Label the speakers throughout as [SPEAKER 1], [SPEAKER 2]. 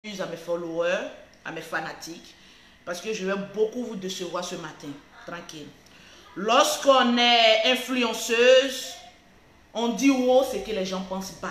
[SPEAKER 1] à mes followers, à mes fanatiques, parce que je vais beaucoup vous décevoir ce matin. Tranquille. Lorsqu'on est influenceuse, on dit haut ce que les gens pensent bas.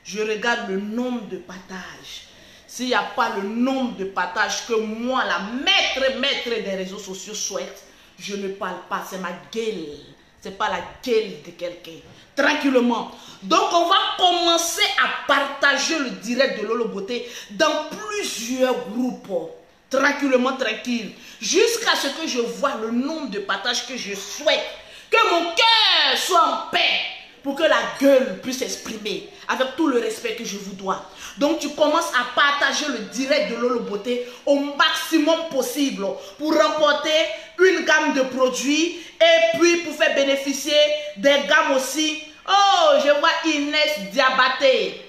[SPEAKER 1] Je regarde le nombre de partages. S'il n'y a pas le nombre de partages que moi, la maître des réseaux sociaux souhaite, je ne parle pas. C'est ma gueule. Ce n'est pas la gueule de quelqu'un. Tranquillement. Donc, on va commencer à partager le direct de Lolo Beauté dans plusieurs groupes. Tranquillement, tranquille. Jusqu'à ce que je vois le nombre de partages que je souhaite. Que mon cœur soit en paix. Pour que la gueule puisse s'exprimer avec tout le respect que je vous dois. Donc tu commences à partager le direct de Lolo Beauté au maximum possible pour remporter une gamme de produits et puis pour faire bénéficier des gammes aussi. Oh, je vois Inès Diabaté.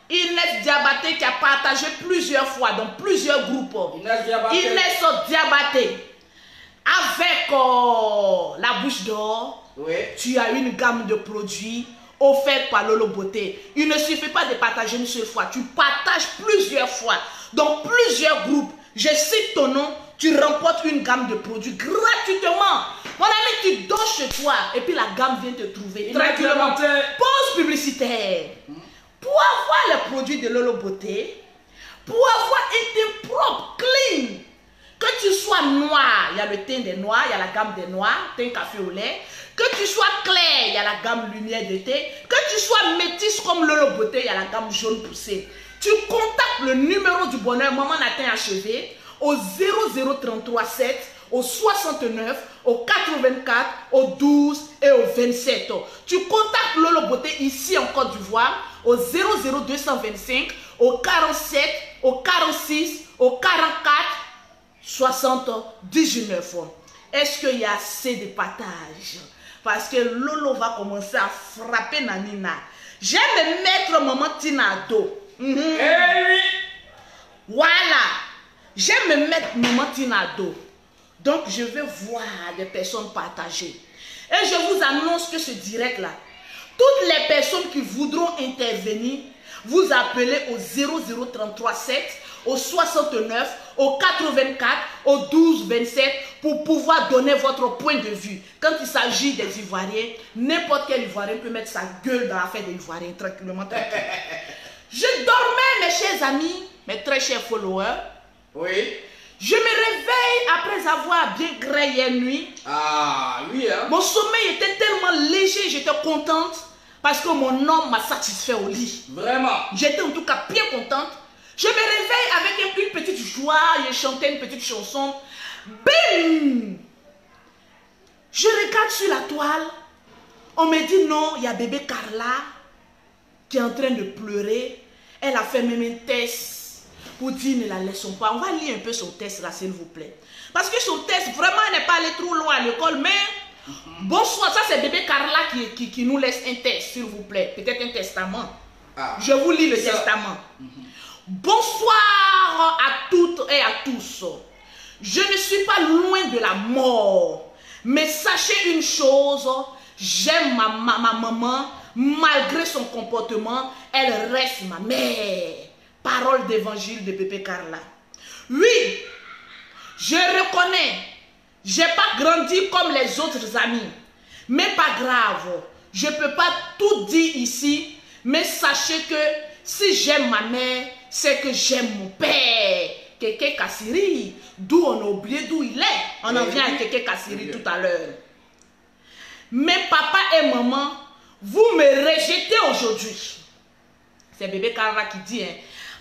[SPEAKER 1] Inès Diabaté qui a partagé plusieurs fois dans plusieurs groupes. Inès Diabaté. Avec la bouche d'or. Oui. Tu as une gamme de produits offerts par Lolo Beauté. Il ne suffit pas de partager une seule fois. Tu partages plusieurs fois dans plusieurs groupes. Je cite ton nom, tu remportes une gamme de produits gratuitement. Mon ami, tu dors chez toi et puis la gamme vient te trouver tranquillement. Pause publicitaire. Pour avoir les produits de Lolo Beauté, pour avoir un teint propre, clean, que tu sois noir, il y a le teint des noirs, il y a la gamme des noirs, teint café au lait. Que tu sois clair, il y a la gamme lumière de thé. Que tu sois métisse comme Lolo Beauté, il y a la gamme jaune poussée. Tu contactes le numéro du bonheur Maman Natin achevé au 0033 7, au 69, au 84, au 12 et au 27. Tu contactes Lolo Beauté ici en Côte d'Ivoire au 00225, au 47, au 46, au 44, 60, 19. Est-ce qu'il y a assez de partage? Parce que Lolo va commencer à frapper Nanina. J'aime mettre Maman Tina à dos. Hey. Voilà. J'aime me mettre Maman Tina à dos. Donc je vais voir des personnes partager. Et je vous annonce que ce direct-là, toutes les personnes qui voudront intervenir, vous appelez au 0033 7, au 69, au 84, au 12, 27 pour pouvoir donner votre point de vue. Quand il s'agit des Ivoiriens, n'importe quel Ivoirien peut mettre sa gueule dans l'affaire des Ivoiriens tranquillement. Je dormais, mes chers amis, mes très chers followers. Oui. Je me réveille après avoir bien gré hier nuit. Ah, oui, hein. Mon sommeil était tellement léger, j'étais contente parce que mon homme m'a satisfait au lit. Vraiment. J'étais en tout cas bien contente. Je me réveille avec une petite joie, je chantais une petite chanson. Bim! Je regarde sur la toile. On me dit non, il y a bébé Carla qui est en train de pleurer. Elle a fait même un test pour dire ne la laissons pas. On va lire un peu son test là, s'il vous plaît. Parce que son test, vraiment, elle n'est pas allée trop loin à l'école, mais bonsoir, ça c'est bébé Carla qui nous laisse un test, s'il vous plaît. Peut-être un testament. Ah, je vous lis le testament. Bonsoir à toutes et à tous. Je ne suis pas loin de la mort. Mais sachez une chose, j'aime ma maman. Malgré son comportement, elle reste ma mère. Parole d'évangile de bébé Carla. Oui, je reconnais, j'ai pas grandi comme les autres amis. Mais pas grave, je ne peux pas tout dire ici. Mais sachez que si j'aime ma mère, c'est que j'aime mon père. Kéké Kassiri, d'où on a oublié d'où il est. On en vient à Kéké Kassiri tout à l'heure. Mais papa et maman, vous me rejetez aujourd'hui. C'est bébé Carla qui dit, hein.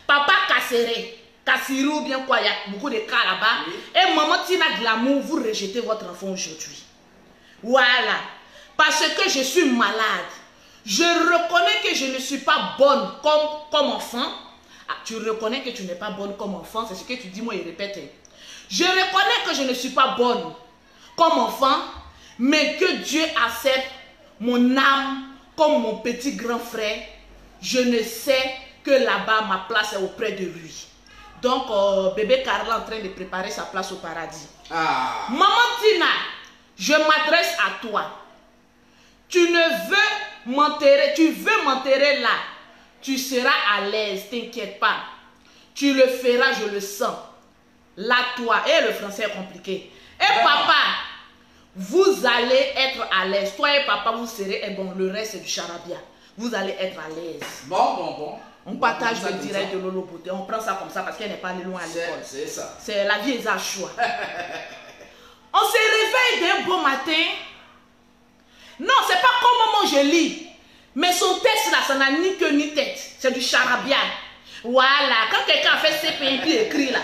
[SPEAKER 1] Papa Kassiri ou bien quoi, il y a beaucoup de cas là-bas. Et maman Tina Glamour, vous rejetez votre enfant aujourd'hui. Voilà. Parce que je suis malade. Je reconnais que je ne suis pas bonne comme enfant. Ah, tu reconnais que tu n'es pas bonne comme enfant, c'est ce que tu dis, moi, il répète. Je reconnais que je ne suis pas bonne comme enfant, mais que Dieu accepte mon âme comme mon petit grand frère. Je ne sais que là-bas, ma place est auprès de lui. Donc, bébé Carla est en train de préparer sa place au paradis. Ah. Maman Tina, je m'adresse à toi. Tu veux m'enterrer là. Tu seras à l'aise, t'inquiète pas. Tu le feras, je le sens. Là, toi, et le français est compliqué. Et papa, vous allez être à l'aise. Toi et papa, vous serez, et bon, le reste c'est du charabia. Vous allez être à l'aise.
[SPEAKER 2] Bon.
[SPEAKER 1] On partage le direct de Lolo Beauté. On prend ça comme ça parce qu'elle n'est pas allée loin à l'école.
[SPEAKER 2] C'est ça.
[SPEAKER 1] C'est la vie est à choix. On se réveille d'un beau matin. Non, c'est pas comme moi je lis. Mais son texte là, ça n'a ni queue ni tête. C'est du charabia. Voilà. Quand quelqu'un a fait CP puis écrit là.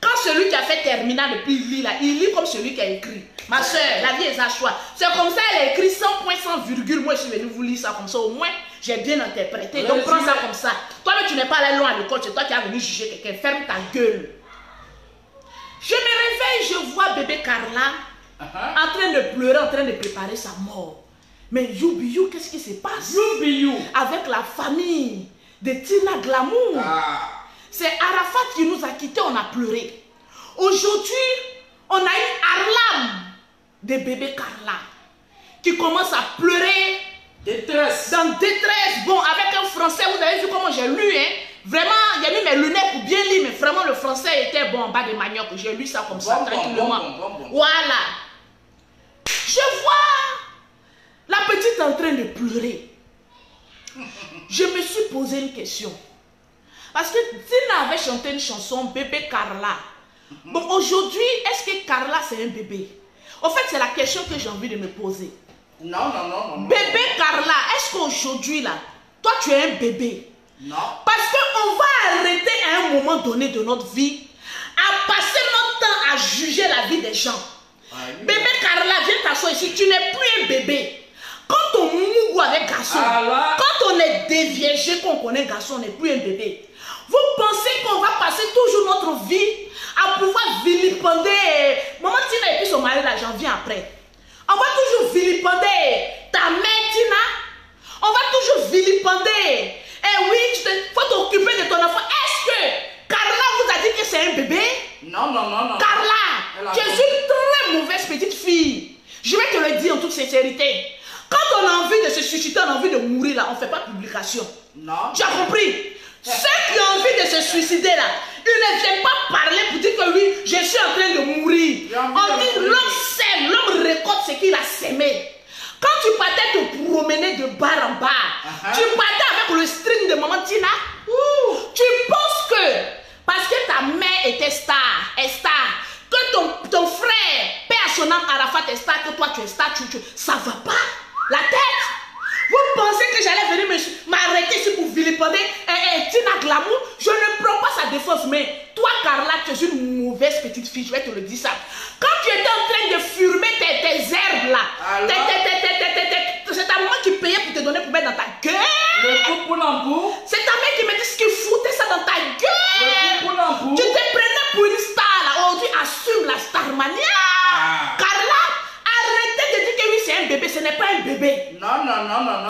[SPEAKER 1] Quand celui qui a fait terminal depuis lit là, il lit comme celui qui a écrit. Ma soeur, la vie est à choix. C'est comme ça, elle a écrit 100 points, 100 virgules. Moi, je suis venue vous lire ça comme ça. Au moins, j'ai bien interprété. Donc, prends ça comme ça. Toi, mais tu n'es pas allé loin à l'école. C'est toi qui as venu juger quelqu'un. Ferme ta gueule. Je me réveille, je vois bébé Carla en train de pleurer, en train de préparer sa mort. Mais you, qu'est-ce qui se passe?
[SPEAKER 2] You.
[SPEAKER 1] Avec la famille de Tina Glamour. C'est Arafat qui nous a quittés, on a pleuré. Aujourd'hui, on a une Arlam de bébé Carla qui commence à pleurer.
[SPEAKER 2] Détresse.
[SPEAKER 1] Dans détresse. Bon, avec un français, vous avez vu comment j'ai lu, hein? Vraiment, j'ai mis mes lunettes pour bien lire, mais vraiment le français était bon en bas de manioc. J'ai lu ça comme ça, tranquillement. Bon. Voilà. Je vois la petite en train de pleurer. Je me suis posé une question. Parce que Tina avait chanté une chanson, Bébé Carla. Bon, aujourd'hui, est-ce que Carla c'est un bébé? En fait, c'est la question que j'ai envie de me poser.
[SPEAKER 2] Non.
[SPEAKER 1] Bébé Carla, est-ce qu'aujourd'hui, là, toi, tu es un bébé?
[SPEAKER 2] Non.
[SPEAKER 1] Parce qu'on va arrêter à un moment donné de notre vie à passer notre temps à juger la vie des gens. Bébé Carla, viens t'asseoir ici, tu n'es plus un bébé. Quand on mougou avec garçon, quand on est déviégé, qu'on connaît garçon, on n'est plus un bébé. Vous pensez qu'on va passer toujours notre vie à pouvoir vilipender maman Tina et puis son mari là, j'en viens après. On va toujours vilipender ta mère Tina. On va toujours vilipender. Eh oui, il faut t'occuper de ton enfant. Est-ce que Carla vous a dit que c'est un bébé?
[SPEAKER 2] Non.
[SPEAKER 1] Carla, tu es une très mauvaise petite fille. Je vais te le dire en toute sincérité. Quand on a envie de se susciter, on a envie de mourir là, on ne fait pas publication.
[SPEAKER 2] Non.
[SPEAKER 1] Tu as compris? Ceux qui ont envie de se suicider là, ils ne viennent pas parler pour dire que oui, je suis en train de mourir. On dit l'homme sème, l'homme récolte ce qu'il a sémé. Quand tu partais te promener de bar en bar, tu partais avec le string de maman Tina, tu penses que parce que ta mère était star, que ton frère, père à son âme Arafat est star, que toi tu es star, ça va pas la tête. Vous pensez que j'allais venir m'arrêter ici pour vilipender Tina Glamour? Je ne prends pas sa défense, mais toi, Carla, tu es une mauvaise petite fille, je vais te le dire ça. Quand tu étais en train de fumer tes herbes là, c'est ta maman qui payait pour te donner pour mettre dans ta gueule. C'est ta mère qui me dit ce qu'il foutait ça dans ta gueule. Tu te prenais pour une star là, aujourd'hui assume la starmania. Carla, arrêtez de dire que oui c'est un bébé, ce n'est pas un bébé.
[SPEAKER 2] Non.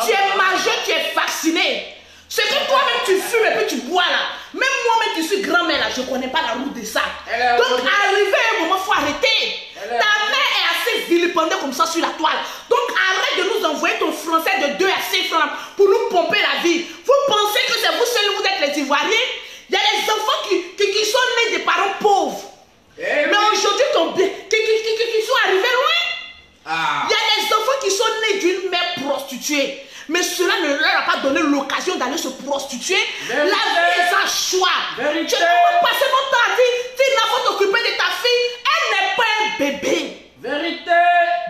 [SPEAKER 1] Tu es majeur, tu es vacciné. Ce que toi-même tu fumes et puis tu bois là, même moi-même qui suis grand-mère là, je ne connais pas la route de ça. Donc arrivé à un moment, il faut arrêter. Ta mère est assez vilipendée comme ça sur la toile. Donc arrête de nous envoyer ton français de 2 à 5 francs pour nous pomper la vie. Vous pensez que c'est vous seuls, vous êtes les Ivoiriens? Il y a des enfants qui sont nés des parents pauvres. Mais aujourd'hui, qui sont arrivés loin. Il y a des enfants qui sont nés d'une mère prostituée. Mais cela ne leur a pas donné l'occasion d'aller se prostituer. La vie est un choix. Tu ne peux pas passer notre temps à dire, tu n'as pas t'occuper de ta fille. Elle n'est pas un bébé.
[SPEAKER 2] Vérité.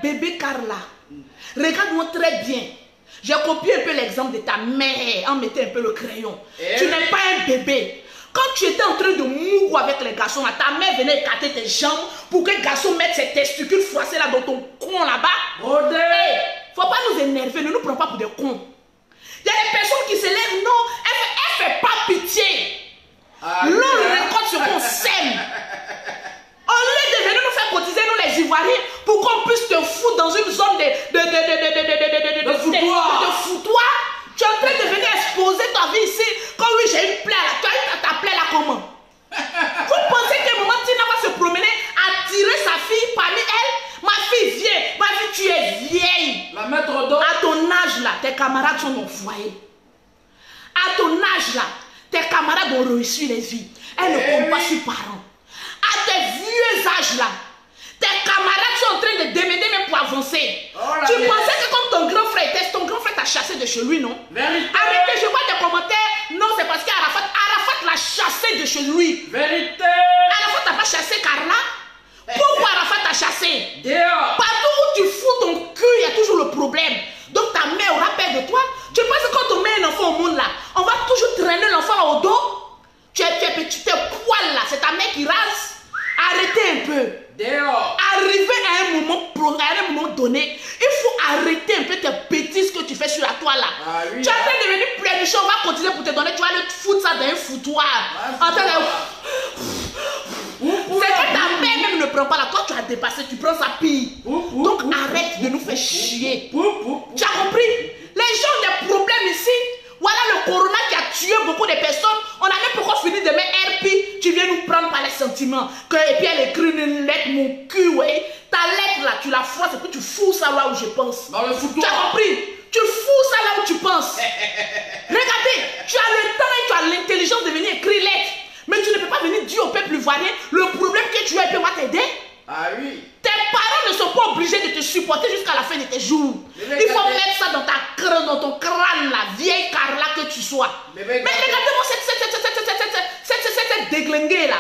[SPEAKER 1] Bébé Carla, regarde-moi très bien. J'ai copié un peu l'exemple de ta mère en mettant un peu le crayon. Tu n'es pas un bébé. Quand tu étais en train de mourir avec les garçons, ta mère venait écarter tes jambes pour que le garçon mette ses testicules froissés là dans ton con là-bas. Faut pas nous énerver, ne nous prends pas pour des cons. Il y a des personnes qui se lèvent, non, elle fait pas pitié. L'on récolte ce qu'on sème. Au lieu de venir nous faire cotiser, nous les Ivoiriens, pour qu'on puisse te foutre dans une zone de foutoir, tu es en train de venir exposer ta vie ici. Comme oui, j'ai une plaie là, tu as eu ta plaie là comment? Vous pensez qu'à un moment, Tina va se promener, attirer sa fille parmi elle? Ma fille, viens. Ma fille, tu es vieille.
[SPEAKER 2] La mettre au dos.
[SPEAKER 1] À ton âge là, tes camarades sont au foyer. À ton âge là, tes camarades ont réussi les vies. Elle ne compte pas sur parents. À tes vieux âges là, tes camarades sont en train de déménager même pour avancer.
[SPEAKER 2] Oh,
[SPEAKER 1] Tu pensais que comme ton grand frère t'a chassé de chez lui, non?
[SPEAKER 2] Vérité.
[SPEAKER 1] Arrêtez, je vois des commentaires. Non, c'est parce qu'Arafat l'a chassé de chez lui.
[SPEAKER 2] Vérité.
[SPEAKER 1] Arafat n'a pas chassé Carla. Pourquoi Arafat t'a chassé?
[SPEAKER 2] Dehors.
[SPEAKER 1] Partout où tu fous ton cul, il y a toujours le problème. Donc ta mère aura peur de toi. Tu penses que quand on met un enfant au monde là, on va toujours traîner l'enfant au dos? Tu es poil là, c'est ta mère qui rase. Arrêtez un peu.
[SPEAKER 2] Dehors.
[SPEAKER 1] Arrivé à un moment donné, il faut arrêter un peu tes bêtises que tu fais sur la toile là.
[SPEAKER 2] Ah, oui,
[SPEAKER 1] tu es en train de devenir plein on va continuer pour te donner, tu vas le foutre ça dans un foutoir. En train de... C'est que ta mère même ne prend pas là. Toi tu as dépassé, tu prends sa pille. Donc arrête de nous faire chier. Tu as compris? Les gens ont des problèmes ici. Voilà le corona qui a tué beaucoup de personnes. On a même pourquoi fini de mettre RP. Tu viens nous prendre par les sentiments. Et puis elle écrit une lettre, mon cul, ouais. Ta lettre là, tu la froisses et puis tu fous ça là où je pense.
[SPEAKER 2] Dans le foutoir.
[SPEAKER 1] Tu as compris? Tu fous ça là où tu penses. Regardez, tu as le temps et tu as l'intelligence de venir écrire lettre. Mais tu ne peux pas venir dire au peuple ivoirien le problème que tu as et puis on va t'aider.
[SPEAKER 2] Ah oui.
[SPEAKER 1] Tes parents ne sont pas obligés de te supporter jusqu'à la fin de tes jours. Il faut mettre ça dans ton crâne, la vieille Carla que tu sois. Mais regardez-moi cette déglinguée là.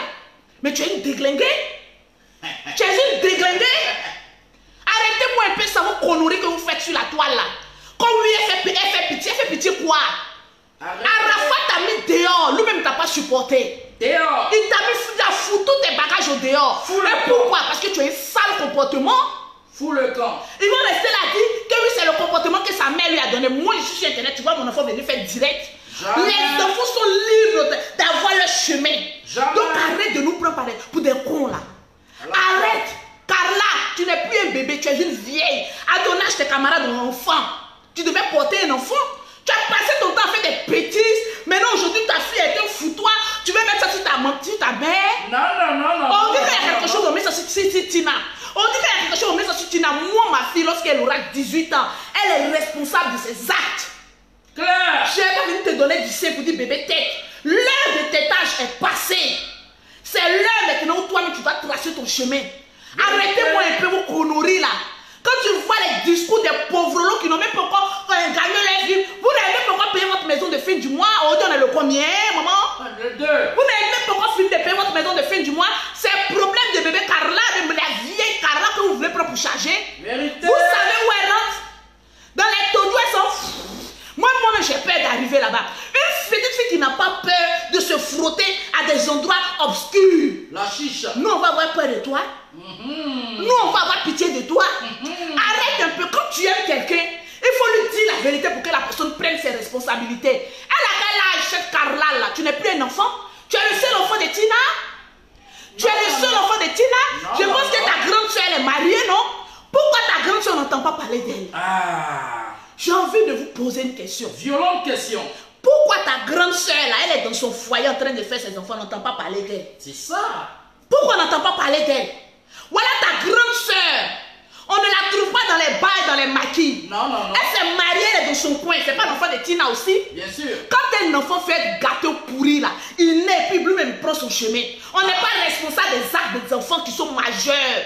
[SPEAKER 1] Mais tu es une déglinguée? Tu es une déglinguée? Arrêtez-moi un peu ça, vos conneries que vous faites sur la toile là. Comme lui, elle fait pitié quoi? Arafat t'a mis dehors, lui-même ne t'a pas supporté.
[SPEAKER 2] Dehors.
[SPEAKER 1] Il t'a foutu tous tes bagages au dehors. Mais pourquoi? Parce que tu as un sale comportement.
[SPEAKER 2] Fous le camp.
[SPEAKER 1] Ils vont rester là dire que oui, c'est le comportement que sa mère lui a donné. Moi, je suis sur Internet, tu vois mon enfant venir faire direct.
[SPEAKER 2] Jamais.
[SPEAKER 1] Les enfants sont libres d'avoir leur chemin.
[SPEAKER 2] Jamais.
[SPEAKER 1] Donc arrête de nous prendre pour des cons là. Arrête. Carla, tu n'es plus un bébé, tu es une vieille. À ton âge, tes camarades ont un enfant. Tu devais porter un enfant. Tu as passé ton temps à faire des bêtises. Maintenant, aujourd'hui, ta fille est un foutoir. Tu veux mettre ça sur ta mère?
[SPEAKER 2] Non.
[SPEAKER 1] On dit qu'il y a quelque chose, on met ça sur Tina. On dit qu'il y a quelque chose, on met ça sur Tina. Moi, ma fille, lorsqu'elle aura 18 ans, elle est responsable de ses actes.
[SPEAKER 2] Claire.
[SPEAKER 1] Je n'ai pas venu te donner du sein pour dire bébé tête. L'heure de tétage est passée. C'est l'heure maintenant où toi-même tu vas tracer ton chemin. Arrêtez-moi un peu vos conneries là. Quand tu vois les discours des pauvres qui n'ont même pas encore gagné leur vie, vous n'avez même pas encore payé votre maison de fin du mois. Aujourd'hui, on est le combien, maman?
[SPEAKER 2] Le 2.
[SPEAKER 1] Vous n'avez même pas encore fini de payer votre maison de fin du mois. C'est le problème de bébé Carla, de la vieille Carla que vous voulez prendre pour charger.
[SPEAKER 2] Vérité.
[SPEAKER 1] Vous savez où elle rentre? Dans les tondous, elles sont... Moi-même, j'ai peur d'arriver là-bas. Une petite fille qui n'a pas peur de se frotter à des endroits obscurs.
[SPEAKER 2] La chicha.
[SPEAKER 1] Nous, on va avoir peur de toi. Nous, on va avoir pitié de toi. Arrête un peu. Quand tu aimes quelqu'un, il faut lui dire la vérité pour que la personne prenne ses responsabilités. Elle a quel âge, cette Carla là? Tu n'es plus un enfant? Tu es le seul enfant de Tina? Tu es le seul enfant de Tina? Je pense que ta grande soeur, elle est mariée, non? Pourquoi ta grande soeur n'entend pas parler d'elle? J'ai envie de vous poser une question.
[SPEAKER 2] Violente question.
[SPEAKER 1] Pourquoi ta grande soeur là, elle est dans son foyer en train de faire ses enfants, n'entend pas parler d'elle?
[SPEAKER 2] C'est ça.
[SPEAKER 1] Pourquoi on n'entend pas parler d'elle? Voilà ta grande soeur. On ne la trouve pas dans les bars et dans les maquis.
[SPEAKER 2] Non.
[SPEAKER 1] Elle s'est mariée, elle est dans son coin. C'est pas l'enfant de Tina aussi?
[SPEAKER 2] Bien sûr.
[SPEAKER 1] Quand un enfant fait gâteau pourri là, il naît et puis lui-même prend son chemin. On n'est pas responsable des actes des enfants qui sont majeurs.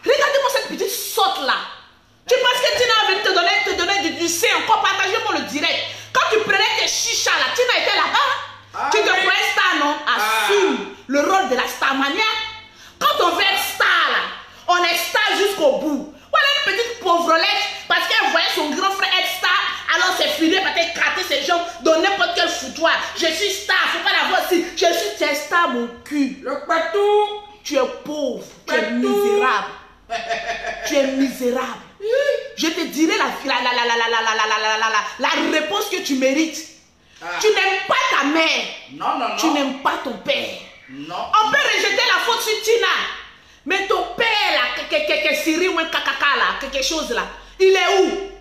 [SPEAKER 1] Regardez-moi cette petite sotte là. Tu penses que Tina va te donner du sein encore? Partagez-moi le direct. Quand tu prenais tes chichas là, Tina était là-bas. Tu te croyais star, non? Assume le rôle de la starmania. Quand on veut être star là, on est star jusqu'au bout. Voilà une petite pauvrelette parce qu'elle voyait son grand frère être star. Alors c'est fini, peut-être gratter ses jambes dans n'importe quel foutoir. Je suis star, faut pas la voir si. Tu es star, mon cul.
[SPEAKER 2] Le patou.
[SPEAKER 1] Tu es pauvre, tu es misérable. Tu es misérable. Je te dirai la réponse que tu mérites. Tu n'aimes pas ta mère.
[SPEAKER 2] Non.
[SPEAKER 1] Tu n'aimes pas ton père.
[SPEAKER 2] Non.
[SPEAKER 1] On peut rejeter la faute sur Tina. Mais ton père là, quelque Siri ou un kakaka là, quelque chose là, il est où?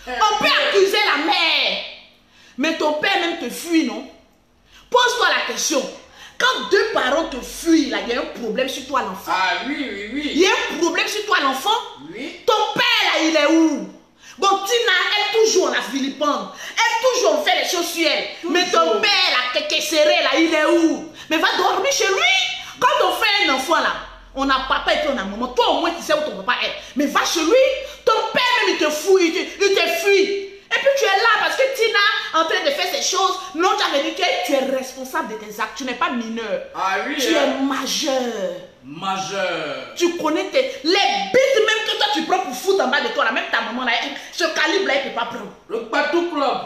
[SPEAKER 1] On peut accuser la mère. Mais ton père même te fuit, non? Pose-toi la question. Quand deux parents te fuient, là, il y a un problème sur toi, l'enfant.
[SPEAKER 2] Oui.
[SPEAKER 1] Il y a un problème sur toi, l'enfant.
[SPEAKER 2] Oui.
[SPEAKER 1] Ton père, là, il est où? Bon, Tina, elle toujours la vilipende. Elle toujours fait les choses sur elle. Mais ton père, là, qui est serré, là, il est où? Mais va dormir chez lui. Quand on fait un enfant là, on a papa et puis on a maman. Toi au moins tu sais où ton papa est. Mais va chez lui. Ton père même il te fouille, il te fuit. Et puis tu es là parce que Tina en train de faire ces choses. Non, tu as venu que tu es responsable de tes actes. Tu n'es pas mineur.
[SPEAKER 2] Ah oui,
[SPEAKER 1] tu es majeur.
[SPEAKER 2] Majeur.
[SPEAKER 1] Tu connais les bites même que toi tu prends pour foutre en bas de toi. Là, même ta maman là, ce calibre là, il ne peut pas prendre.
[SPEAKER 2] Le Patou Club.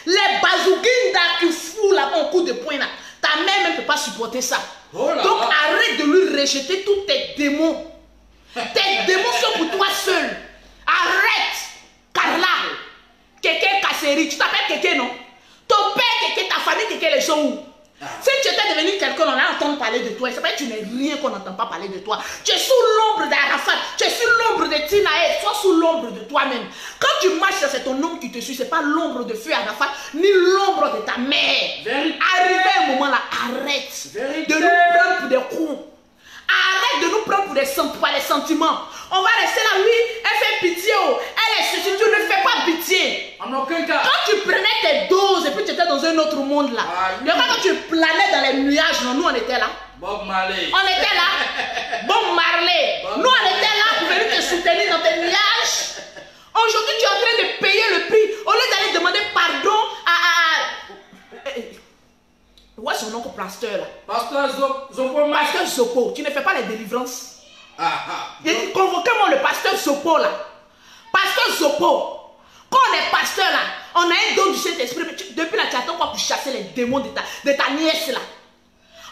[SPEAKER 1] Les bazouguinda qui foutent là en coup de poing là. Ta mère même ne peut pas supporter ça.
[SPEAKER 2] Oh là
[SPEAKER 1] Donc
[SPEAKER 2] là.
[SPEAKER 1] arrête de lui rejeter tous tes démons. Tes démons sont pour toi seul. Arrête. Carla. Kéké Kasseri. Tu t'appelles Kéké, non? Ton père Kéké, ta famille Kéké, les sont où? Si tu étais devenu quelqu'un, on a entendu parler de toi. C'est pas que tu n'es rien qu'on n'entend pas parler de toi. Tu es sous l'ombre d'Arafat. Tu es sous l'ombre de Tinae. Sois sous l'ombre de toi-même. Quand tu marches, c'est ton homme qui te suit. C'est pas l'ombre de feu Arafat, ni l'ombre de ta mère.
[SPEAKER 2] Vérité.
[SPEAKER 1] Arrivé un moment là, arrête
[SPEAKER 2] Vérité.
[SPEAKER 1] de nous prendre pour des cons. Arrête de nous prendre pour des sentiments. On va rester là, oui, elle fait pitié. Oh. Elle est ceci, tu ne fais pas pitié.
[SPEAKER 2] En aucun cas.
[SPEAKER 1] Quand tu prenais tes doses et puis tu étais dans un autre monde là,
[SPEAKER 2] Ah, oui.
[SPEAKER 1] quand tu planais dans les nuages, non, nous on était là.
[SPEAKER 2] Bob Marley.
[SPEAKER 1] On était là. Bob Marley.
[SPEAKER 2] Bob
[SPEAKER 1] Nous on
[SPEAKER 2] Marley.
[SPEAKER 1] était là pour venir te soutenir dans tes nuages. Aujourd'hui tu es en train de payer le prix. Au lieu d'aller demander pardon où est son oncle pasteur là?
[SPEAKER 2] Pasteur Zopo Max.
[SPEAKER 1] Pasteur Zopo, tu ne fais pas les délivrances.
[SPEAKER 2] Ah.
[SPEAKER 1] Il dit, convoquez-moi le pasteur Zopo là. Pasteur Zopo. Quand on est pasteur là, on a un don du Saint-Esprit. Depuis là, tu attends quoi pour chasser les démons de ta nièce là.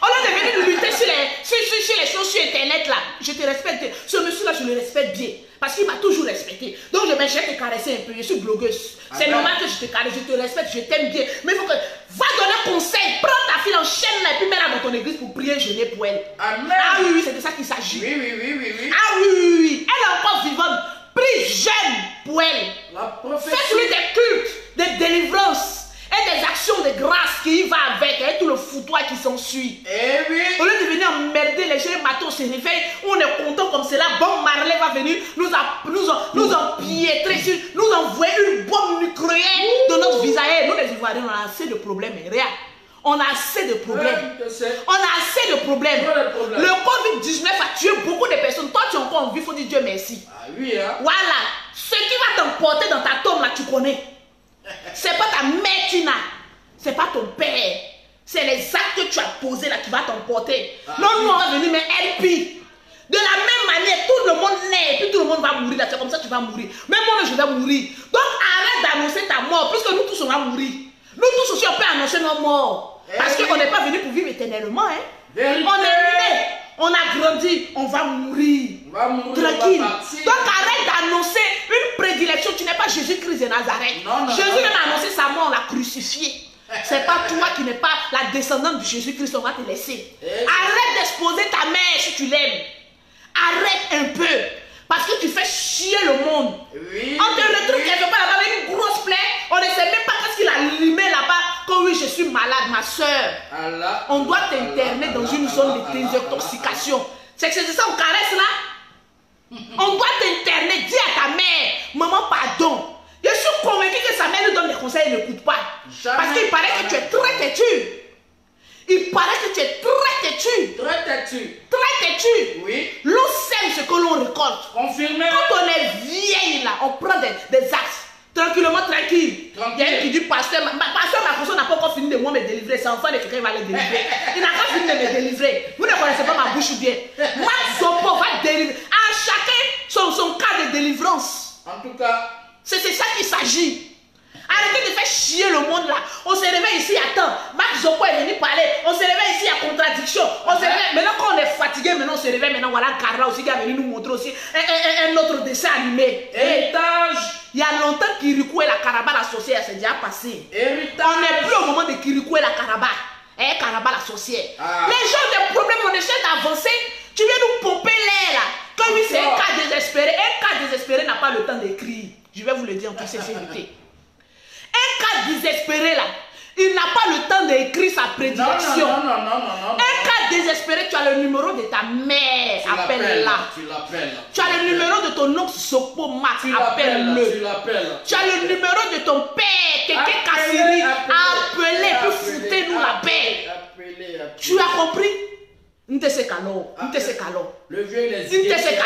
[SPEAKER 1] On a devenu lutter sur les choses sur internet là. Je te respecte. Ce monsieur là, je le respecte bien. Parce qu'il m'a toujours respecté. Donc je vais te caresser un peu. Je suis blogueuse. C'est normal que je te caresse. Je te respecte. Je t'aime bien. Mais il faut que. Va donner un conseil. Prends ta fille en chaîne là et puis mets-la dans ton église pour prier, jeûner pour elle.
[SPEAKER 2] Amen.
[SPEAKER 1] Ah oui, c'est de ça qu'il s'agit.
[SPEAKER 2] Oui.
[SPEAKER 1] Ah oui. Elle est encore vivante. Prie, jeûne pour elle.
[SPEAKER 2] La prophétie.
[SPEAKER 1] Faites-lui des cultes, des délivrances et des actions de grâce qui y va avec, et tout le foutoir qui s'ensuit.
[SPEAKER 2] Eh oui.
[SPEAKER 1] Au lieu de venir emmerder les jeunes matos se réveillent, on est content comme cela. Bon Marley va venir nous empiétrer, nous envoyer une bombe nucléaire dans notre visage. Nous les Ivoiriens, on a assez de problèmes. Rien. On a assez de problèmes. On a assez de problèmes. Le Covid-19 a tué beaucoup de personnes. Toi, tu es encore en vie, il faut dire Dieu merci.
[SPEAKER 2] Ah oui, hein.
[SPEAKER 1] Voilà. Ce qui va t'emporter dans ta tombe, là, tu connais. C'est pas ta mère qui n'a. C'est pas ton père. C'est les actes que tu as posés là qui va t'emporter.
[SPEAKER 2] Ah,
[SPEAKER 1] non,
[SPEAKER 2] oui.
[SPEAKER 1] nous on va venir, mais elle pire. De la même manière, tout le monde naît et puis tout le monde va mourir. C'est comme ça que tu vas mourir. Même moi, je vais mourir. Donc arrête d'annoncer ta mort, puisque nous tous on va mourir. Nous tous aussi on peut annoncer nos morts. Parce qu'on n'est pas venu pour vivre éternellement. Hein.
[SPEAKER 2] Vérité.
[SPEAKER 1] On est né, on a grandi, on va mourir.
[SPEAKER 2] On va mourir.
[SPEAKER 1] Tranquille.
[SPEAKER 2] On va partir.
[SPEAKER 1] Donc arrête d'annoncer une prédilection. Tu n'es pas Jésus-Christ de Nazareth.
[SPEAKER 2] Non,
[SPEAKER 1] Jésus
[SPEAKER 2] non.
[SPEAKER 1] même a annoncé sa mort, on l'a crucifié. C'est pas toi qui n'es pas la descendante de Jésus-Christ, on va te laisser. Arrête d'exposer ta mère si tu l'aimes. Arrête un peu. Parce que tu fais chier le monde.
[SPEAKER 2] Oui.
[SPEAKER 1] On te retrouve quelque part là-bas avec une grosse plaie. On ne sait même pas qu'est-ce qu'il a limé là-bas. Quand oui, je suis malade, ma soeur.
[SPEAKER 2] Allah.
[SPEAKER 1] On doit t'interner dans une zone de désintoxication. C'est que c'est ça, on caresse là. On doit t'interner. Dis à ta mère, maman, pardon. Je suis convaincu que sa mère lui donne des conseils, elle n'écoute pas.
[SPEAKER 2] Jamais.
[SPEAKER 1] Parce qu'il paraît que tu es très têtu. Il paraît que tu es très têtu.
[SPEAKER 2] Très têtu.
[SPEAKER 1] Très têtu.
[SPEAKER 2] Oui.
[SPEAKER 1] L'on sème ce que l'on récolte.
[SPEAKER 2] Confirmé.
[SPEAKER 1] Quand on est vieille là, on prend des axes. Tranquillement, tranquille. Il y a un qui dit, pasteur, pasteur Macron n'a pas encore fini de moi me délivrer. C'est enfant de quelqu'un qui va les délivrer. Il n'a pas fini de me délivrer. Vous ne connaissez pas ma bouche bien. Max Zopo va délivrer. À chacun son cas de délivrance.
[SPEAKER 2] En tout cas.
[SPEAKER 1] C'est ça qu'il s'agit. Arrêtez de faire chier le monde là. On se réveille ici, attends. Max Zopo est venu parler. On se réveille ici, il y a contradiction. On se réveille. Maintenant, quand on est fatigué, maintenant on se réveille. Maintenant, voilà Carla aussi qui est venu nous montrer aussi un autre dessin animé.
[SPEAKER 2] Héritage.
[SPEAKER 1] Il y a longtemps Kirikou et la Karaba la sorcière, c'est déjà passé.
[SPEAKER 2] Héritage.
[SPEAKER 1] On n'est plus au moment de Kirikou et la Karaba. Karaba la sorcière.
[SPEAKER 2] Ah.
[SPEAKER 1] Les gens ont des problèmes, on essaie d'avancer. Tu viens nous pomper l'air là. Comme oui, c'est un cas désespéré. Un cas désespéré n'a pas le temps d'écrire. Je vais vous le dire en toute sincérité. Un cas désespéré là, il n'a pas le temps d'écrire sa prédilection.
[SPEAKER 2] Non.
[SPEAKER 1] Un cas désespéré, tu as le numéro de ta mère, appelle-la.
[SPEAKER 2] Tu l'appelles.
[SPEAKER 1] Tu as le numéro de ton oncle Sopo Max, appelle-le.
[SPEAKER 2] Tu l'appelles.
[SPEAKER 1] Tu as le numéro de ton père, Kéké Kassiri, appelez, puis foutez-nous la paix. Tu as compris? N'te calor.
[SPEAKER 2] Le vieux, il est
[SPEAKER 1] zigué. C'est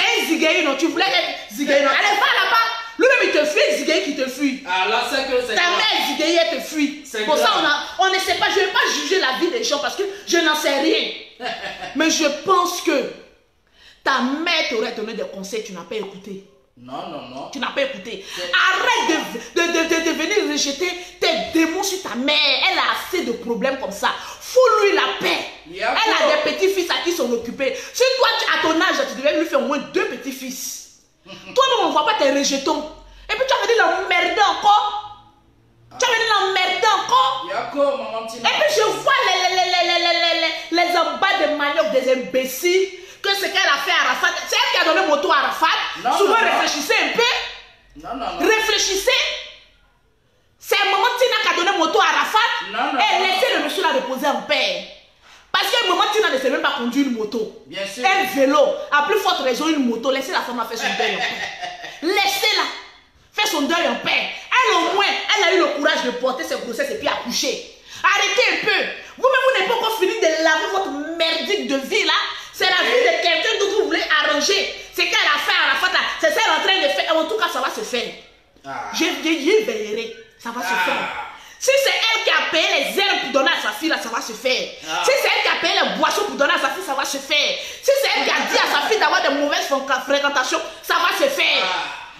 [SPEAKER 1] un zigué, non? Tu voulais être zigué, non? Allez, va là-bas. Lui-même, il te fuit, zigué qui te fuit.
[SPEAKER 2] Ah, là, c'est que c'est
[SPEAKER 1] ta mère zigué, elle te fuit. Pour ça, on ne sait pas. Je ne vais pas juger la vie des gens parce que je n'en sais rien. Mais je pense que ta mère t'aurait donné des conseils, tu n'as pas écouté.
[SPEAKER 2] Non.
[SPEAKER 1] Tu n'as pas écouté. Arrête de venir rejeter tes démons sur ta mère. Elle a assez de problèmes comme ça. Fous-lui la paix. Elle a des petits-fils à qui s'en occuper. Si toi, à ton âge, tu devais lui faire au moins 2 petits-fils. Toi-même, on ne voit pas tes rejetons. Et puis tu as venu l'emmerder encore. Tu as venu l'emmerder encore. Et puis je vois les embats de manioc des imbéciles. Que ce qu'elle a fait à Arafat, c'est elle qui a donné moto à Arafat. Souvent réfléchissez un peu.
[SPEAKER 2] Non.
[SPEAKER 1] Réfléchissez. C'est maman Tina qui a donné moto à Arafat. Et laissez le monsieur la reposer en paix. Parce que maman Tina ne sait même pas conduire une moto.
[SPEAKER 2] Bien sûr.
[SPEAKER 1] Un vélo. À plus forte raison, une moto. Laissez la femme faire son deuil en paix. Laissez-la faire son deuil en paix. Elle au moins, elle a eu le courage de porter ses grossesses et puis accoucher. Arrêtez un peu. Vous-même, vous n'avez pas encore fini de laver votre merdique de vie là. C'est la vie de quelqu'un d'autre que vous voulez arranger. C'est qu'elle a fait à Arafat là. C'est ça qu'elle est en train de faire. En tout cas, ça va se faire. J'y veillerai. Ça va se faire. Si c'est elle qui a payé les herbes pour donner à sa fille, là, ça va se faire. Si c'est elle qui a payé les boissons pour donner à sa fille, ça va se faire. Si c'est elle qui a dit à sa fille d'avoir de mauvaises fréquentations, ça va se faire.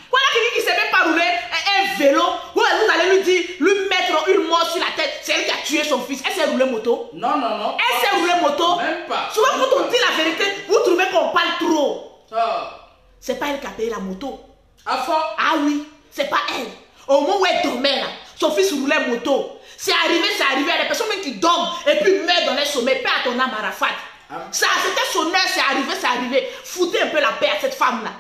[SPEAKER 1] Voilà quelqu'un qui ne sait même pas rouler un vélo. Vous allez lui dire, lui mettre une mort sur la tête. C'est elle qui a tué son fils. Elle sait rouler moto?
[SPEAKER 2] Non.
[SPEAKER 1] Elle sait rouler moto?
[SPEAKER 2] Même pas.
[SPEAKER 1] Souvent, quand on dit la vérité, vous trouvez qu'on parle trop. C'est pas elle qui a payé la moto. Ah oui, c'est pas elle. Au moment où elle dormait là, son fils roulait moto. C'est arrivé. Il y a des personnes même qui dorment et puis meurent dans les sommeils. Paix à ton âme, Arafat. Ça, c'était son heure, c'est arrivé. Foutez un peu la paix à cette femme là.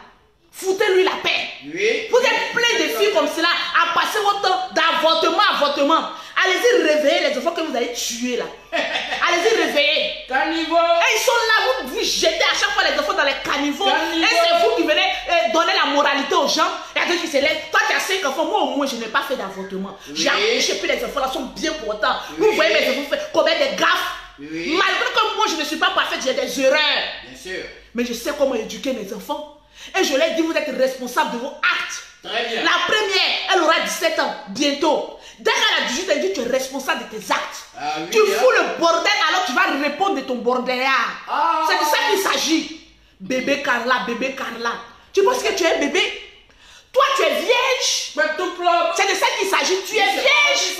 [SPEAKER 1] Foutez-lui la paix.
[SPEAKER 2] Oui.
[SPEAKER 1] Vous êtes plein de filles comme cela à passer votre temps d'avortement. Allez-y réveiller les enfants que vous allez tuer là. Allez-y réveiller.
[SPEAKER 2] Caniveau.
[SPEAKER 1] Et ils sont là, vous jetez à chaque fois les enfants dans les caniveaux. Et c'est vous qui venez donner la moralité aux gens. Et à ceux qui se lèvent. Toi qui as 5 enfants, moi au moins je n'ai pas fait d'avortement. J'ai accouché, puis les enfants là sont bien portants. Vous voyez mes enfants commettre des gaffes. Malgré que moi je ne suis pas parfaite, j'ai des erreurs.
[SPEAKER 2] Bien sûr.
[SPEAKER 1] Mais je sais comment éduquer mes enfants. Et je leur dis, vous êtes responsables de vos actes.
[SPEAKER 2] Très bien.
[SPEAKER 1] La première, elle aura 17 ans, bientôt. Dès qu'elle a 18 ans, elle dit, tu es responsable de tes actes. Tu fous le bordel, alors tu vas répondre de ton bordel. C'est de ça qu'il s'agit. Bébé Carla. Tu penses que tu es un bébé? Toi, tu es vierge. C'est de ça qu'il s'agit. Tu es vierge.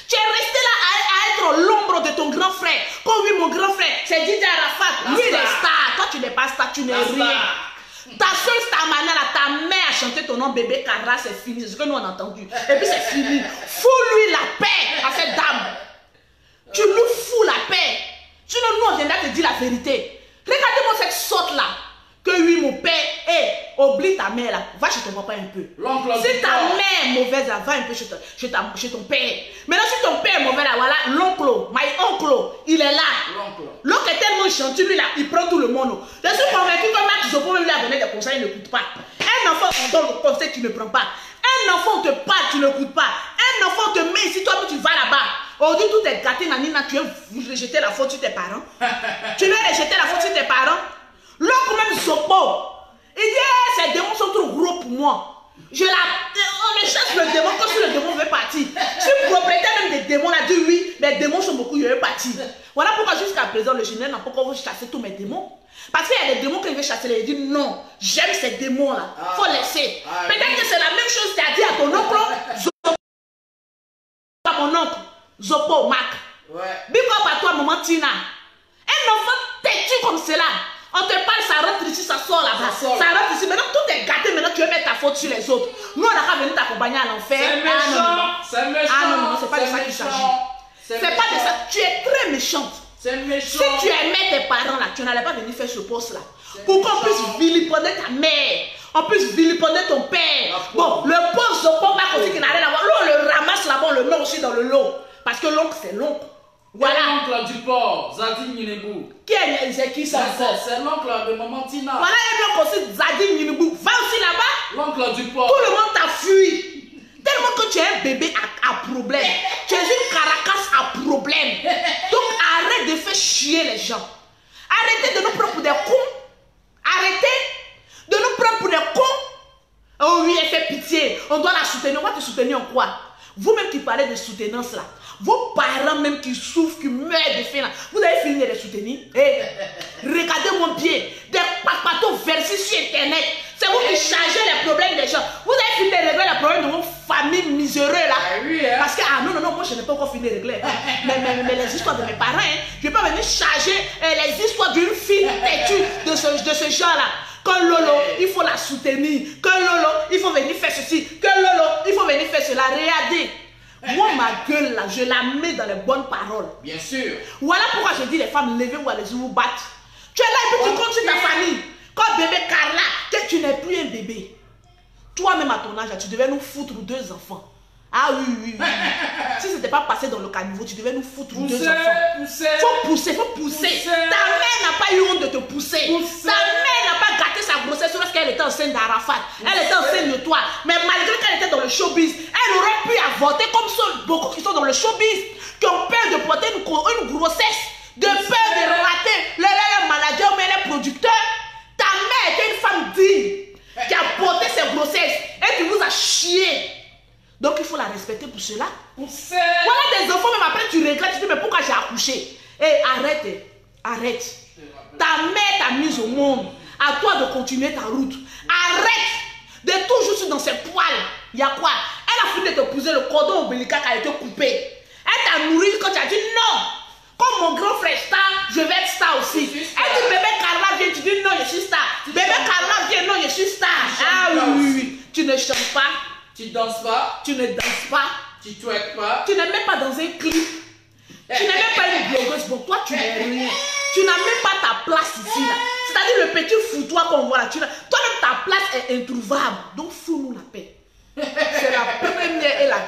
[SPEAKER 1] Tu es resté là à être l'ombre de ton grand frère. Comme oui, mon grand frère, c'est Didier Arafat. Lui, il est star. Toi, tu n'es pas star, tu n'es rien. Ta seule star maintenant, ta mère a chanté ton nom, bébé Carla, c'est fini. C'est ce que nous on a entendu. Et puis c'est fini. Fous-lui la paix à cette dame. Tu lui fous la paix. Sinon, nous, on viendra te dire la vérité. Regardez-moi cette sorte-là. Que oui, mon père, oublie ta mère là, va chez ton papa un peu. Si ta mère est mauvaise là, va un peu chez ton père. Maintenant, si ton père est mauvais là, voilà, l'oncle, il est là. L'oncle est tellement gentil, lui là, il prend tout le monde. Je suis convaincu que Max Zopo lui a donné des conseils, il n'écoute pas. Un enfant, on donne le conseil, tu ne prends pas. Un enfant, on te parle, tu n'écoutes pas. Un enfant, on te met ici, toi, tu vas là-bas. On dit tout est gâté, nanina, tu veux rejeter la faute sur tes parents. Tu veux rejeter la faute sur tes parents. L'oncle même Zopo, il dit ces démons sont trop gros pour moi. On me chasse le démon quand si le démon veut partir. Si le propriétaire même des démons a dit oui, les démons sont beaucoup, il veut partir. Voilà pourquoi jusqu'à présent le général n'a pas encore chassé tous mes démons. Parce qu'il y a des démons qu'il veut chasser, il dit non, j'aime ces démons là, faut laisser. Peut-être que c'est la même chose que tu as dit à ton oncle Zopo, à mon oncle Zopo, Mac. Big up à toi, maman Tina. Un enfant têtu comme cela. On te parle, ça rentre ici, ça sort là-bas. Ça rentre ici. Maintenant, tout est gâté. Maintenant, tu veux mettre ta faute sur les autres. Nous, on n'a pas venu t'accompagner à l'enfer.
[SPEAKER 2] C'est méchant. C'est méchant.
[SPEAKER 1] Ah non, c'est pas de ça qu'il s'agit. C'est pas de ça. Tu es très méchante.
[SPEAKER 2] C'est méchant.
[SPEAKER 1] Si tu aimais tes parents là, tu n'allais pas venir faire ce poste-là. Pour qu'on puisse vilipender ta mère. On puisse vilipender ton père. Bon, le pauvre Zopo va aussi qu'il n'a rien à voir. Là, on le ramasse là-bas, on le met aussi dans le lot. Parce que l'oncle, c'est l'oncle.
[SPEAKER 2] Voilà. L'oncle du port, Zadim Yinebou.
[SPEAKER 1] C'est qui ça?
[SPEAKER 2] C'est l'oncle de maman Tina.
[SPEAKER 1] Voilà un oncle aussi, Zadim Yinebou. Va aussi là-bas.
[SPEAKER 2] L'oncle du port.
[SPEAKER 1] Tout le monde t'a fui. Tellement que tu es un bébé à problème. Tu es une caracasse à problème. Donc arrête de faire chier les gens. Arrêtez de nous prendre pour des cons. Arrêtez de nous prendre pour des cons. Oh oui, elle fait pitié. On doit la soutenir. On va te soutenir en quoi? Vous-même qui parlez de soutenance là. Vos parents même qui souffrent, qui meurent de faim là. Vous avez fini de les soutenir. Hey, regardez mon pied. Des papatos versés sur internet. C'est vous qui changez les problèmes des gens. Vous avez fini de régler les problèmes de vos familles miséreuses là. Parce que, ah non, moi je n'ai pas encore fini de régler. Mais les histoires de mes parents, je ne vais pas venir charger les histoires d'une fille têtue de ce genre là. Que Lolo, il faut la soutenir. Que Lolo, il faut venir faire ceci. Que Lolo, il faut venir faire cela. Regardez. Moi, ma gueule là, je la mets dans les bonnes paroles.
[SPEAKER 2] Bien sûr.
[SPEAKER 1] Voilà pourquoi je dis les femmes, levez-vous, allez-y vous battre. Tu es là et puis tu comptes sur ta famille. Comme bébé Carla, que tu n'es plus un bébé. Toi-même à ton âge, tu devais nous foutre 2 enfants. Ah oui. Si ce n'était pas passé dans le caniveau, tu devais nous foutre 2 enfants. Faut pousser. Ta mère n'a pas eu honte de te pousser. Ta mère n'a pas gâté sa grossesse lorsqu'elle était enceinte d'Arafat. Elle était enceinte de toi. Mais malgré qu'elle était dans le showbiz, elle aurait pu avorter comme beaucoup qui sont dans le showbiz, qui ont peur de porter une grossesse, de peur de rater le manager ou les producteurs. Ta mère était une femme digne qui a porté ses grossesses et qui vous a chié. Donc il faut la respecter pour cela. Voilà des enfants, même après tu regrettes, tu dis mais pourquoi j'ai accouché? Et arrête. Ta mère t'a mise au monde. À toi de continuer ta route. Arrête de toujours sur dans ses poils. Il y a quoi? Elle a fini de te poser le cordon ombilical qui a été coupé. Elle t'a nourri quand tu as dit non. Comme mon grand frère star, je vais être star aussi. Elle dit bébé Carla vient, tu dis non, je suis star. Bébé Carla vient, non, je suis star. Ah oui. Tu ne chantes pas.
[SPEAKER 2] Tu danses pas.
[SPEAKER 1] Tu ne danses pas.
[SPEAKER 2] Tu twerk pas.
[SPEAKER 1] Tu n'es même pas dans un clip. Tu n'es même pas une blogueuse. Bon, toi, tu n'es rien. Tu n'as même pas ta place ici. C'est-à-dire le petit foutoir qu'on voit là. Toi-même, ta place est introuvable. Donc, fous-nous la paix. C'est la première et la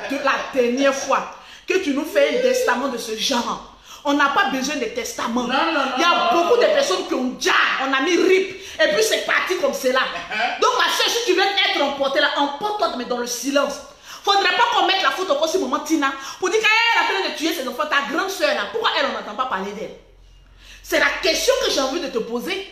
[SPEAKER 1] dernière fois que tu nous fais un testament de ce genre. On n'a pas besoin de testament. Il y a beaucoup de personnes qui ont déjà, on a mis RIP. Et puis c'est parti comme cela. Donc ma soeur, si tu veux être emportée là, emporte-toi mais dans le silence. Faudrait pas qu'on mette la faute encore sur maman Tina pour dire qu'elle est en train de tuer ses enfants. Ta grande soeur là, pourquoi elle on n'entend pas parler d'elle? C'est la question que j'ai envie de te poser.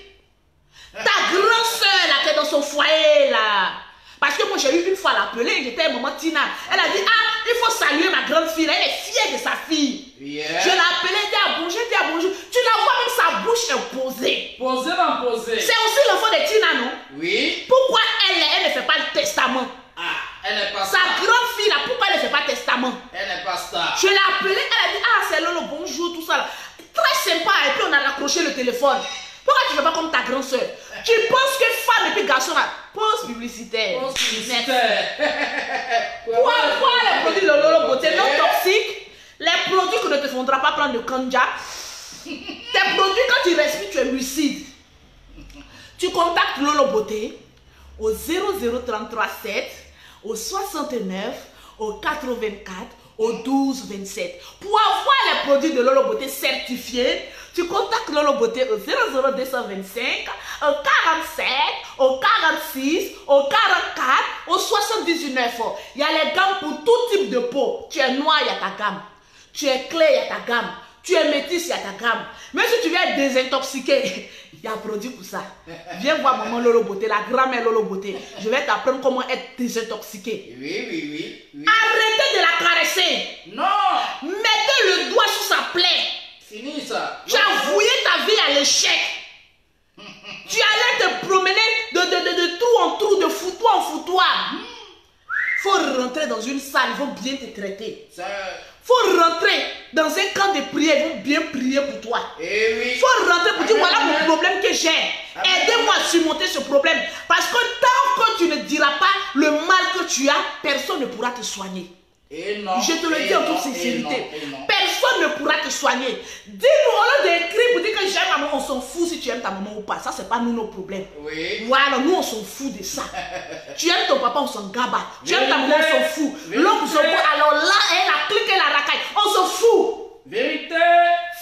[SPEAKER 1] Ta grande soeur là qui est dans son foyer là. Parce que moi j'ai eu une fois l'appeler, j'étais maman Tina. Elle a dit ah, il faut saluer ma grande fille, elle est fière de sa fille.
[SPEAKER 2] Yeah.
[SPEAKER 1] Je l'ai appelée, elle dit à bonjour. Tu la vois même sa bouche est posée.
[SPEAKER 2] Posée.
[SPEAKER 1] C'est aussi l'enfant de Tina, non?
[SPEAKER 2] Oui.
[SPEAKER 1] Pourquoi elle ne fait pas le testament?
[SPEAKER 2] Ah, elle n'est pas
[SPEAKER 1] sa
[SPEAKER 2] star.
[SPEAKER 1] grande fille là, pourquoi elle ne fait pas le testament?
[SPEAKER 2] Elle n'est pas star.
[SPEAKER 1] Je l'ai appelée, elle a dit ah c'est Lolo, bonjour, tout ça là. Très sympa, et puis on a raccroché le téléphone. Pourquoi tu ne fais pas comme ta grande soeur? Tu penses que femme et puis garçon là, pause publicitaire.
[SPEAKER 2] Pause publicitaire.
[SPEAKER 1] Quoi les produits de Lolo Beauté non toxiques, les produits que ne te faudra pas prendre de kanja, tes produits quand tu respires tu es lucide. Tu contactes Lolo Beauté au 00337, au 69, au 84, au 12 27. Pour avoir les produits de Lolo Beauté certifiés, tu contactes Lolo Beauté au 00225, au 47, au 46, au 44, au 79. Il y a les gammes pour tout type de peau. Tu es noir, il y a ta gamme. Tu es clair, il y a ta gamme. Tu es métis, il y a ta gamme. Même si tu viens être désintoxiqué, il y a un produit pour ça. Viens voir maman Lolo Beauté, la grand-mère Lolo Beauté. Je vais t'apprendre comment être désintoxiqué.
[SPEAKER 2] Oui.
[SPEAKER 1] Arrêtez de la caresser.
[SPEAKER 2] Non.
[SPEAKER 1] Mettez le doigt sur sa plaie.
[SPEAKER 2] Fini ça.
[SPEAKER 1] Tu as voué ta vie à l'échec. Tu allais te promener de trou en trou, de foutoir en foutoir. Faut rentrer dans une salle, ils vont bien te traiter. Faut rentrer dans un camp de prière, ils vont bien prier pour toi. Faut rentrer pour dire voilà mon problème que j'ai. Aidez-moi à surmonter ce problème. Parce que tant que tu ne diras pas le mal que tu as, personne ne pourra te soigner. Je te le dis en toute sincérité. Personne ne pourra te soigner. Dis-nous, au lieu d'écrire pour dire que j'aime ma maman, on s'en fout si tu aimes ta maman ou pas. Ça, c'est pas nous nos problèmes. Voilà, nous on s'en fout de ça. Tu aimes ton papa, on s'en gabat. Tu aimes ta maman, on s'en fout. L'homme s'en fout. Alors là, elle a cliqué la racaille. On s'en fout.
[SPEAKER 2] Vérité.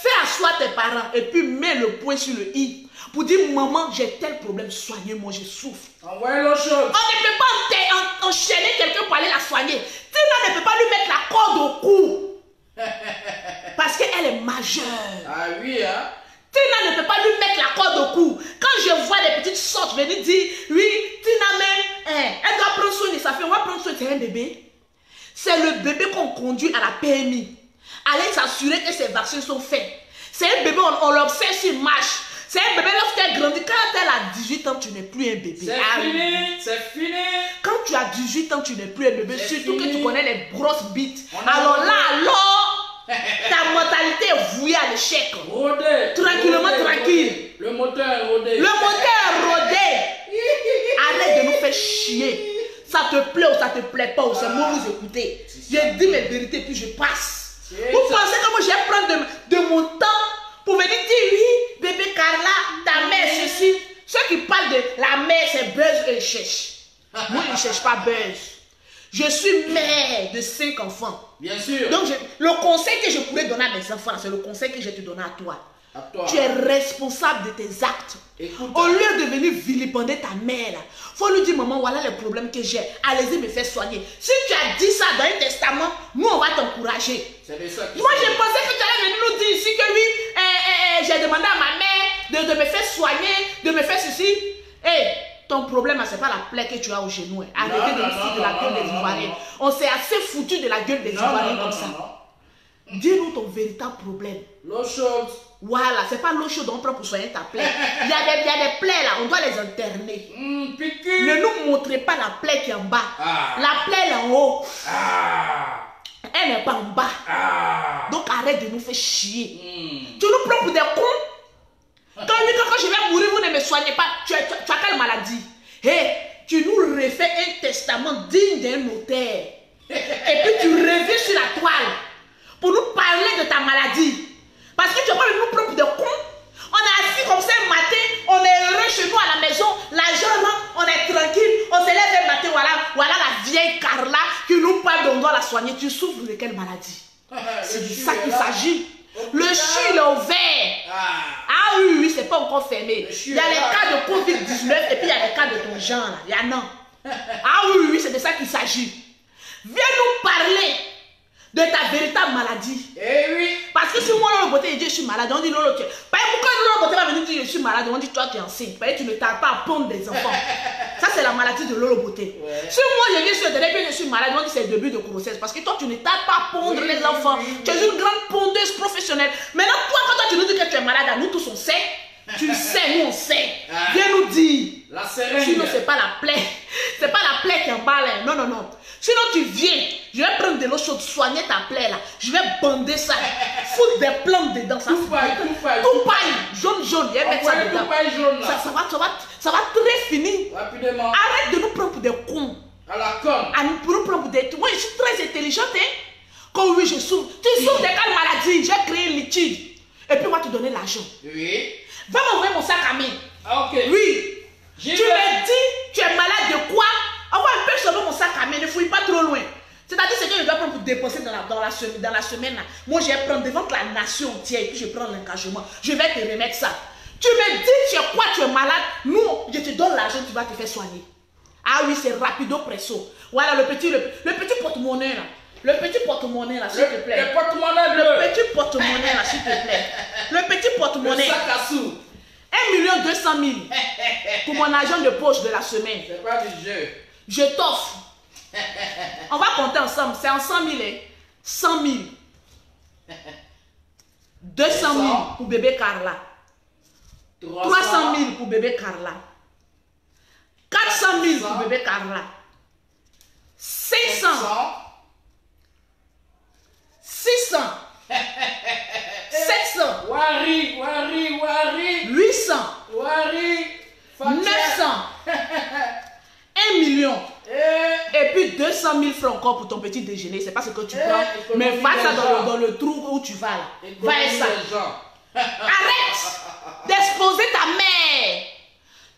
[SPEAKER 1] Fais asseoir tes parents et puis mets le point sur le i. Pour dire, maman, j'ai tel problème, soignez-moi, je souffre.
[SPEAKER 2] Envoyez l'eau chaude.
[SPEAKER 1] On ne peut pas enchaîner quelqu'un pour aller la soigner. Tina ne peut pas lui mettre la corde au cou. Parce qu'elle est majeure.
[SPEAKER 2] Ah oui, hein?
[SPEAKER 1] Tina ne peut pas lui mettre la corde au cou. Quand je vois des petites sortes venir dire, oui, Tina même, elle doit prendre soin de sa fille. On va prendre soin de un bébé. C'est le bébé qu'on conduit à la PMI. Allez s'assurer que ses vaccins sont faits. C'est un bébé, on l'observe s'il marche. C'est un bébé lorsqu'elle grandit. Quand elle a 18 ans, tu n'es plus un bébé.
[SPEAKER 2] C'est fini, c'est fini.
[SPEAKER 1] Quand tu as 18 ans, tu n'es plus un bébé. Surtout que tu connais les grosses bites.
[SPEAKER 2] On
[SPEAKER 1] Alors ta mentalité est vouée à l'échec.
[SPEAKER 2] Rodé.
[SPEAKER 1] Tranquillement, tranquille.
[SPEAKER 2] Le moteur est rodé.
[SPEAKER 1] Le moteur est rodé. Arrête de nous faire chier. Ça te plaît ou ça te plaît pas, ou c'est moi vous écoutez. J'ai dit mes vérités puis je passe. Vous pensez que moi je vais prendre de mon temps pour venir dire oui, bébé Carla, ta mère ceci. Ceux qui parlent de la mère, c'est Buzz et cherche. Moi, je ne cherche pas Buzz. Je suis mère de 5 enfants.
[SPEAKER 2] Bien sûr.
[SPEAKER 1] Donc, le conseil que je pourrais donner à mes enfants, c'est le conseil que je vais te donner à toi. Tu es responsable de tes actes.
[SPEAKER 2] Écoute,
[SPEAKER 1] au lieu de venir vilipender ta mère, il faut lui dire, maman, voilà les problèmes que j'ai. Allez-y me faire soigner. Si tu as dit ça dans un testament, nous, on va t'encourager. Moi, je pensais que tu allais venir nous dire ici que oui, j'ai demandé à ma mère de me faire soigner, de me faire ceci. Ton problème, ce n'est pas la plaie que tu as au genou. Arrêtez de nous foutre de la gueule des Ivoiriens. On s'est assez foutu de la gueule des Ivoiriens comme ça. Dis-nous ton véritable problème.
[SPEAKER 2] L'eau chaude.
[SPEAKER 1] Voilà, c'est pas l'eau chaude on prend pour soigner ta plaie. Il y a des plaies là, on doit les interner. Ne nous montrez pas la plaie qui est en bas. La plaie là en haut. Elle n'est pas en bas. Donc arrête de nous faire chier. Tu nous prends pour des cons. Quand je vais mourir, vous ne me soignez pas. Tu as quelle maladie? Tu nous refais un testament digne d'un notaire. Et puis tu reviens sur la toile pour nous parler de ta maladie. Parce que tu n'as pas nous prendre pour des cons. On est assis comme ça un matin, on est heureux chez nous à la maison, l'argent rentre, on est tranquille, on se lève un matin, voilà la vieille Carla qui nous parle d'on doit la soigner. Tu souffres de quelle maladie? C'est de ça qu'il s'agit. Le CHU il est ouvert. Ah oui, c'est pas encore fermé. Il y a les cas de Covid-19 et puis il y a les cas de ton genre là. Il y en a. Ah oui, c'est de ça qu'il s'agit. Viens nous parler de ta véritable maladie.
[SPEAKER 2] Eh oui.
[SPEAKER 1] Parce que si moi, Lolo Beauté, dit je suis malade, on dit Lolo, pourquoi Lolo Beauté va venir dire je suis malade, on dit toi tu es enceinte. Tu ne tardes pas à pondre des enfants. Ça, c'est la maladie de Lolo Beauté. Si moi je viens sur le terrain et je suis malade, on dit c'est le début de grossesse. Parce que toi, tu ne tardes pas à pondre les enfants. Tu es une grande pondeuse professionnelle. Maintenant, toi, quand toi, tu nous dis que tu es malade, nous tous on sait. Tu le sais, nous on sait. Viens nous dire.
[SPEAKER 2] La seringue.
[SPEAKER 1] Sinon, c'est pas la plaie. C'est pas la plaie qui en bas là. Non, non, non. Sinon, tu viens. Je vais prendre de l'eau chaude, soigner ta plaie là. Je vais bander ça. Foutre des plantes dedans. Ça
[SPEAKER 2] tout
[SPEAKER 1] paille. Jaune. Je vais mettre ça dedans.
[SPEAKER 2] Jaune, là.
[SPEAKER 1] Ça va très finir.
[SPEAKER 2] Rapidement.
[SPEAKER 1] Arrête de nous prendre pour des cons.
[SPEAKER 2] À la conne.
[SPEAKER 1] Pour nous prendre pour des... Moi, je suis très intelligente. Quand oui, je souffre. Tu souffres de quelle maladie? J'ai créé un liquide. Et puis, on va te donner l'argent.
[SPEAKER 2] Oui.
[SPEAKER 1] Va m'envoyer mon sac à main.
[SPEAKER 2] Ok.
[SPEAKER 1] Oui. Tu me dis, tu es malade de quoi? Envoie un peu sur mon sac à main, ne fouille pas trop loin. C'est-à-dire ce que je dois prendre pour dépenser dans la semaine. Là. Moi, je vais prendre devant la nation entière et puis je prends l'engagement. Je vais te remettre ça. Tu me dis, tu es quoi? Tu es malade? Nous, je te donne l'argent, tu vas te faire soigner. Ah oui, c'est rapido presso. Voilà le petit porte-monnaie là. Le petit porte-monnaie là, s'il te plaît. Le petit porte-monnaie là, s'il te plaît. Le petit porte-monnaie.
[SPEAKER 2] Le sac à sous.
[SPEAKER 1] 1 200 000 pour mon argent de poche de la semaine.
[SPEAKER 2] C'est pas du jeu.
[SPEAKER 1] Je t'offre. On va compter ensemble. C'est en 100 000. 100 000. 200 000 pour bébé Carla. 300 000 pour bébé Carla. 400 000 pour bébé Carla. 500. 600. 700.
[SPEAKER 2] Wari.
[SPEAKER 1] 800.
[SPEAKER 2] Wari.
[SPEAKER 1] 900. 1 million. Et puis 200 000 francs encore pour ton petit déjeuner. C'est pas ce que tu prends. Mais va ça dans le trou où tu vas là. Va ça. Arrête d'exposer ta mère.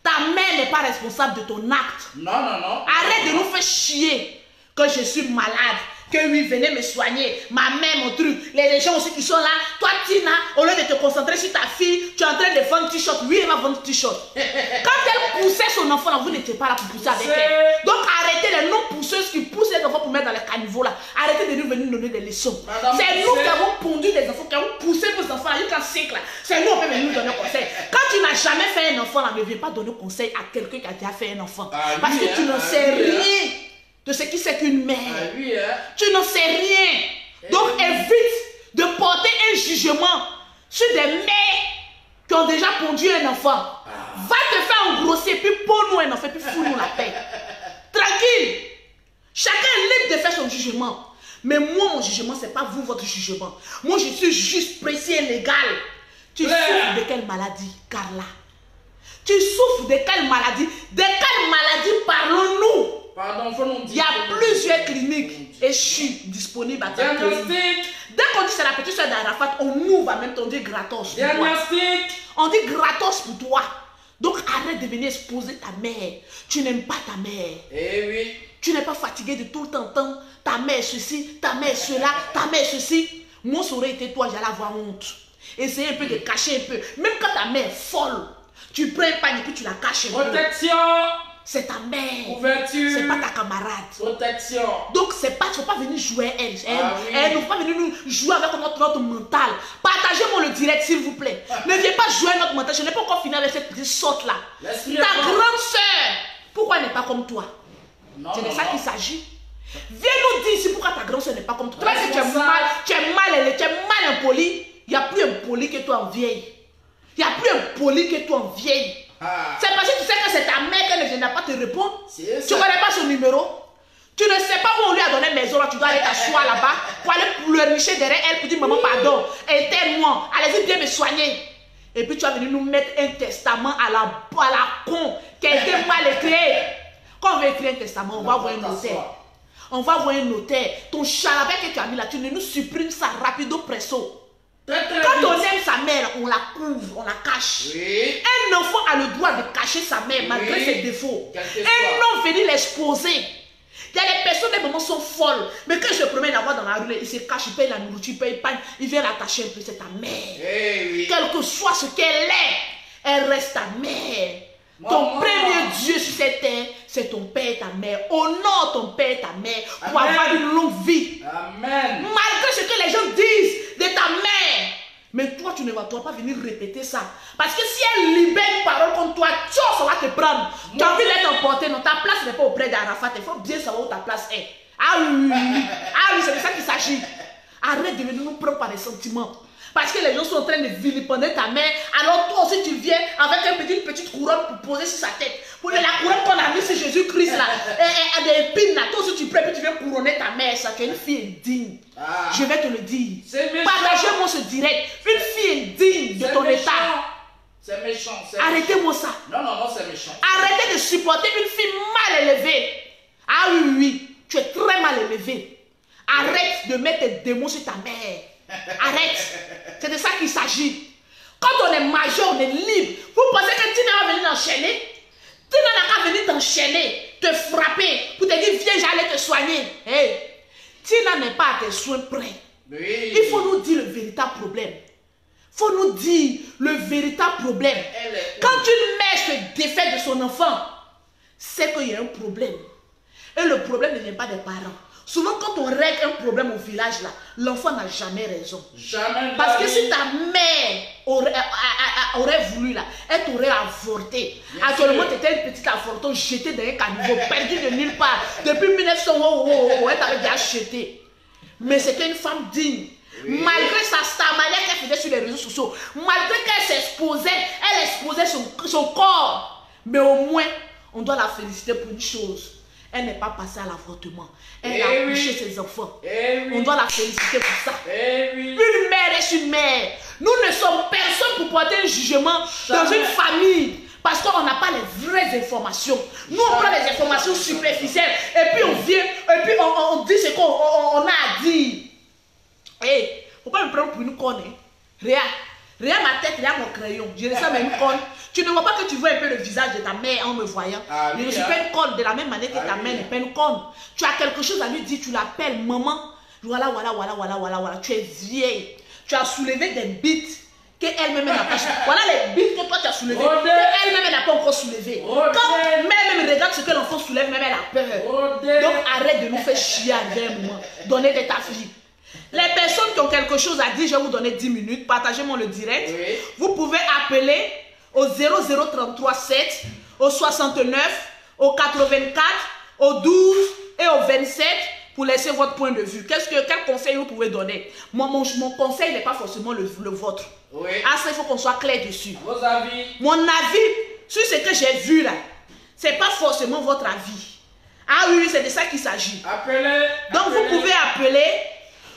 [SPEAKER 1] Ta mère n'est pas responsable de ton acte.
[SPEAKER 2] Non.
[SPEAKER 1] Arrête de nous faire chier que je suis malade. que oui, venez me soigner. Ma mère, mon truc. Les gens aussi qui sont là. Toi, Tina, au lieu de te concentrer sur ta fille, tu es en train de vendre t-shirt. Oui, elle va vendre t-shirt. Quand elle poussait son enfant, là, vous n'étiez pas là pour pousser avec elle. Donc arrêtez les non-pousseuses qui poussent les enfants pour mettre dans les caniveaux là. Arrêtez de nous venir donner des leçons. C'est nous qui avons pondu des enfants, qui avons poussé vos enfants là, jusqu'à 5 là. C'est nous qui peut venir nous donner conseil. Quand tu n'as jamais fait un enfant là, ne viens pas donner conseil à quelqu'un qui a déjà fait un enfant. Parce que tu n'en sais rien de ce qui c'est qu'une mère. Tu n'en sais rien. Donc évite de porter un jugement sur des mères qui ont déjà pondu un enfant. Va te faire engrosser, puis pose-nous un enfant, puis fous-nous la paix. Tranquille. Chacun est libre de faire son jugement. Mais moi, mon jugement, ce n'est pas vous, votre jugement. Moi, je suis juste précis et légal. Tu souffres de quelle maladie, Carla? Tu souffres de quelle maladie? De quelle maladie parlons-nous?
[SPEAKER 2] Pardon, faut nous dire.
[SPEAKER 1] Il y a plusieurs cliniques et je suis disponible à ta clinique. Dès qu'on dit c'est la petite soeur d'Arafat, on ouvre en même temps, on dit gratos.
[SPEAKER 2] Diagnostic.
[SPEAKER 1] On dit gratos pour toi. Donc arrête de venir exposer ta mère. Tu n'aimes pas ta mère.
[SPEAKER 2] Eh oui.
[SPEAKER 1] Tu n'es pas fatigué de tout le temps entendre ta mère ceci, ta mère cela, ta mère ceci. Moi, ça aurait été toi, j'allais avoir honte. Essayez un peu de cacher un peu. Même quand ta mère est folle, tu prends un pagne et puis tu la caches un peu.
[SPEAKER 2] Protection.
[SPEAKER 1] C'est ta mère.
[SPEAKER 2] Ouverture.
[SPEAKER 1] C'est pas ta camarade.
[SPEAKER 2] Protection.
[SPEAKER 1] Donc, c'est pas, tu ne faut pas venir jouer elle.
[SPEAKER 2] Oui.
[SPEAKER 1] Elle ne faut pas venir nous jouer avec notre mental. Partagez-moi le direct, s'il vous plaît. Ne viens pas jouer notre mental. Je n'ai pas encore fini avec cette petite sorte-là. Ta grande soeur, pourquoi elle n'est pas comme toi? C'est de ça qu'il s'agit. Viens nous dire ici pourquoi ta grande soeur n'est pas comme toi. Toi, si tu es mal impoli, il n'y a plus impoli que toi en vieille. Il n'y a plus impoli que toi en vieille. C'est parce que tu sais que c'est ta mère qu'elle ne viendra pas te répondre. Tu ne connais pas son numéro. Tu ne sais pas où on lui a donné maison là. Tu dois aller t'asseoir là-bas pour aller pleurnicher derrière elle pour dire maman pardon, aide-moi, allez-y bien me soigner. Et puis tu vas venir nous mettre un testament à la con qui a été mal écrit. Quand on veut écrire un testament, on va voir un notaire. On va voir un notaire. Ton charabia que tu as mis là, tu nous supprimes ça rapido presso. Quand on aime sa mère, on la couvre, on la cache.
[SPEAKER 2] Oui.
[SPEAKER 1] Un enfant a le droit de cacher sa mère malgré ses défauts. Un homme venir l'exposer. Il y a des personnes, des moments sont folles. Mais quand je se promène là-bas dans la rue, il se cache, il paye la nourriture, il paye, il vient l'attacher un peu. C'est ta mère.
[SPEAKER 2] Oui.
[SPEAKER 1] Quel que soit ce qu'elle est, elle reste ta mère. Ton premier Dieu sur cette terre, c'est ton père et ta mère. Honore ton père et ta mère pour avoir une longue vie.
[SPEAKER 2] Amen.
[SPEAKER 1] Malgré ce que les gens disent de ta mère. Mais toi, tu ne vas pas venir répéter ça. Parce que si elle libère une parole contre toi, ça va te prendre. Tu as envie d'être emporté. Non, ta place n'est pas auprès d'Arafat. Il faut bien savoir où ta place est. Ah oui, c'est de ça qu'il s'agit. Arrête de venir nous prendre par les sentiments. Parce que les gens sont en train de vilipender ta mère. Alors toi aussi tu viens avec une petite couronne pour poser sur sa tête. Pour la couronne qu'on a mis sur Jésus-Christ là. Et des épines là. Toi aussi tu prends et tu viens couronner ta mère. Ça, tu es une fille indigne. Je vais te le dire. Partagez-moi ce direct. Une fille indigne de ton état.
[SPEAKER 2] C'est méchant.
[SPEAKER 1] Arrêtez-moi ça.
[SPEAKER 2] Non, c'est méchant.
[SPEAKER 1] Arrêtez de supporter une fille mal élevée. Ah oui. Tu es très mal élevée. Arrête de mettre tes démons sur ta mère. Arrête. C'est de ça qu'il s'agit. Quand on est majeur, on est libre. Vous pensez que Tina va venir t'enchaîner? Tina n'a qu'à venir t'enchaîner, te frapper, pour te dire viens, j'allais te soigner. Hey, Tina n'est pas à tes soins prêts.
[SPEAKER 2] Oui.
[SPEAKER 1] Il faut nous dire le véritable problème. Il faut nous dire le véritable problème. Quand une mère se défait de son enfant, c'est qu'il y a un problème. Et le problème ne vient pas des parents. Souvent, quand on règle un problème au village, là, l'enfant n'a jamais raison.
[SPEAKER 2] Jamais.
[SPEAKER 1] Parce que si ta mère aurait voulu, là, elle t'aurait avorté. Actuellement, tu étais une petite avortante jetée dans un caniveau, perdue de nulle part. Depuis 1900, elle t'avait déjà jeté. Mais c'était une femme digne. Oui. Malgré sa manière qu'elle faisait sur les réseaux sociaux, malgré qu'elle s'exposait, elle exposait son corps. Mais au moins, on doit la féliciter pour une chose. Elle n'est pas passée à l'avortement. Elle a accouché ses enfants. On doit la féliciter pour ça. Une mère est une mère. Nous ne sommes personne pour porter un jugement dans une famille. Parce qu'on n'a pas les vraies informations. Nous, on prend les informations superficielles. Et puis on vient, et puis on dit ce qu'on a à dire. Hey, faut pas me prendre pour une conne. Rien, ma tête, rien mon crayon. Je ressemble à une conne. Tu ne vois pas que tu vois un peu le visage de ta mère en me voyant.
[SPEAKER 2] Ah,
[SPEAKER 1] Je ne
[SPEAKER 2] oui,
[SPEAKER 1] suis
[SPEAKER 2] hein.
[SPEAKER 1] pas une conne, de la même manière que ta
[SPEAKER 2] Ah,
[SPEAKER 1] mère
[SPEAKER 2] oui.
[SPEAKER 1] n'est pas une conne. Tu as quelque chose à lui dire, tu l'appelles maman. Voilà, voilà, voilà, voilà, voilà, voilà. Tu es vieille. Tu as soulevé des bites qu'elle-même n'a pas soulevées. Voilà les bites que toi tu as soulevées.
[SPEAKER 2] Rodé.
[SPEAKER 1] Qu'elle-même n'a pas encore soulevées.
[SPEAKER 2] Rodé.
[SPEAKER 1] Quand même regarde ce que l'enfant soulève, même elle a peur.
[SPEAKER 2] Rodé.
[SPEAKER 1] Donc arrête de nous faire chier à un moment. Donnez de ta fille. Les personnes qui ont quelque chose à dire, je vais vous donner 10 minutes. Partagez-moi le direct.
[SPEAKER 2] Oui.
[SPEAKER 1] Vous pouvez appeler au 0033 7, au 69, au 84, au 12 et au 27 pour laisser votre point de vue. Quel conseil vous pouvez donner? Mon conseil n'est pas forcément le vôtre.
[SPEAKER 2] Oui.
[SPEAKER 1] Ah, ça, il faut qu'on soit clair dessus.
[SPEAKER 2] Vos avis.
[SPEAKER 1] Mon avis sur ce que j'ai vu là, ce n'est pas forcément votre avis. Ah oui, c'est de ça qu'il s'agit.
[SPEAKER 2] Appelez.
[SPEAKER 1] Donc
[SPEAKER 2] appelez.
[SPEAKER 1] vous pouvez appeler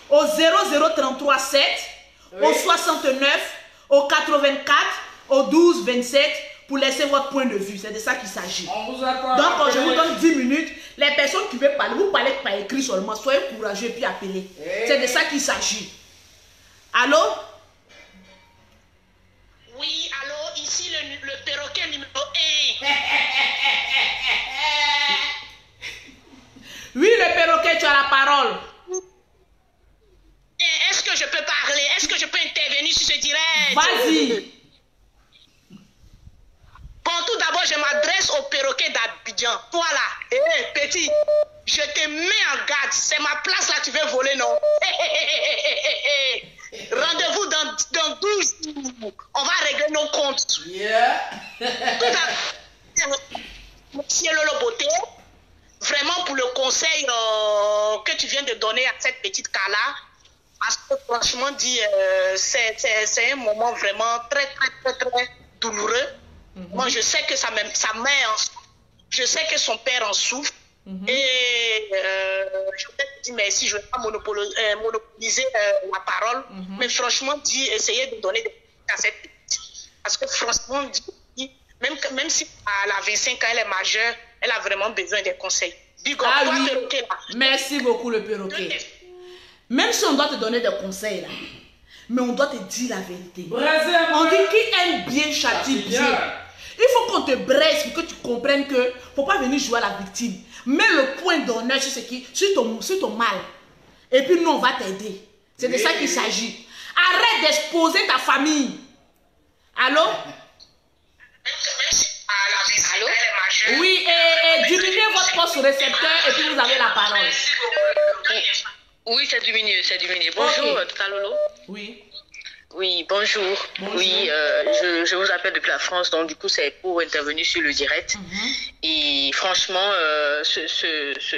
[SPEAKER 1] au 0033 7,
[SPEAKER 2] Oui.
[SPEAKER 1] au 69, au 84, au 12 27 pour laisser votre point de vue. C'est de ça qu'il s'agit.
[SPEAKER 2] On vous attend.
[SPEAKER 1] Donc je
[SPEAKER 2] Appelez.
[SPEAKER 1] vous donne 10 minutes. Les personnes qui veulent parler, vous parlez par écrit seulement. Soyez courageux et puis appelez.
[SPEAKER 2] Oui.
[SPEAKER 1] C'est de ça qu'il s'agit. Allô?
[SPEAKER 3] Oui, allô, ici le perroquet numéro 1.
[SPEAKER 1] Oui, le perroquet, tu as la parole.
[SPEAKER 3] Est-ce que je peux parler? Est-ce que je peux intervenir sur ce direct?
[SPEAKER 1] Vas-y.
[SPEAKER 3] Bon, tout d'abord, je m'adresse au perroquet d'Abidjan. Toi là, petit, je te mets en garde. C'est ma place là, tu veux voler, non? Rendez-vous dans 12 jours. On va régler nos comptes.
[SPEAKER 2] Yeah.
[SPEAKER 3] Tout d'abord, monsieur Lolo Beauté, vraiment pour le conseil que tu viens de donner à cette petite cas-là, parce que franchement dit, c'est un moment vraiment très, très, très, très douloureux. Moi, je sais que sa mère en souffre. Je sais que son père en souffre. Et je voulais te dire merci, je ne vais pas monopoliser la parole. Mais franchement, dit, essayez de donner des conseils à cette petite. Parce que franchement, dit, même si elle a 25 ans, elle est majeure, elle a vraiment besoin des conseils. Big up,
[SPEAKER 1] Ah
[SPEAKER 3] toi,
[SPEAKER 1] oui.
[SPEAKER 3] perroquet, là.
[SPEAKER 1] Merci beaucoup le perroquet. Même si on doit te donner des conseils là, mais on doit te dire la vérité.
[SPEAKER 2] Braisez un
[SPEAKER 1] On
[SPEAKER 2] peu.
[SPEAKER 1] dit qui aime bien châtie
[SPEAKER 2] C'est
[SPEAKER 1] bien.
[SPEAKER 2] bien.
[SPEAKER 1] Il faut qu'on te braise pour que tu comprennes que ne faut pas venir jouer à la victime. Mets le point d'honneur sur sur ton mal. Et puis nous on va t'aider. C'est de
[SPEAKER 2] Oui,
[SPEAKER 1] ça qu'il
[SPEAKER 2] oui.
[SPEAKER 1] s'agit. Arrête d'exposer ta famille. Allô?
[SPEAKER 3] Allô?
[SPEAKER 1] Oui, et diminuez votre poste récepteur et puis vous avez la parole.
[SPEAKER 4] Oui, c'est diminué, c'est diminué. Bonjour,
[SPEAKER 1] Ok.
[SPEAKER 4] Talolo.
[SPEAKER 1] Oui.
[SPEAKER 4] Oui, bonjour.
[SPEAKER 1] Bonjour.
[SPEAKER 4] Oui, je vous appelle depuis la France, donc du coup, c'est pour intervenir sur le direct. Et franchement, ce